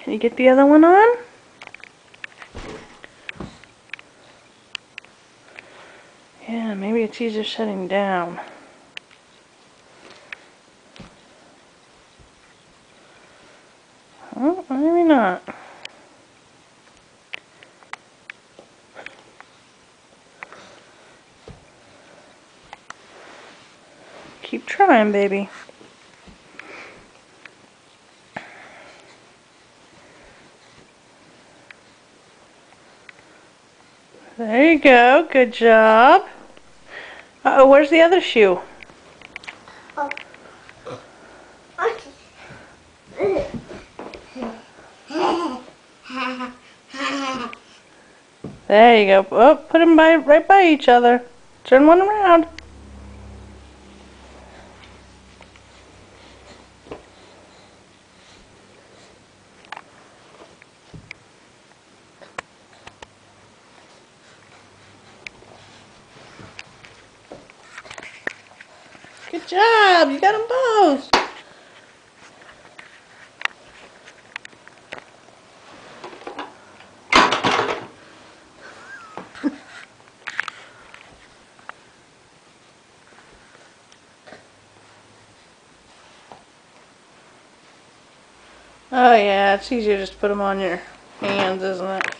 Can you get the other one on? Yeah, maybe it's easier shutting down. Oh, maybe not. Keep trying, baby. There you go. Good job. Uh-oh, where's the other shoe? Oh. There you go. Oh, put them right by each other. Turn one around. Good job. You got them both. Oh yeah, it's easier just to put them on your hands, isn't it?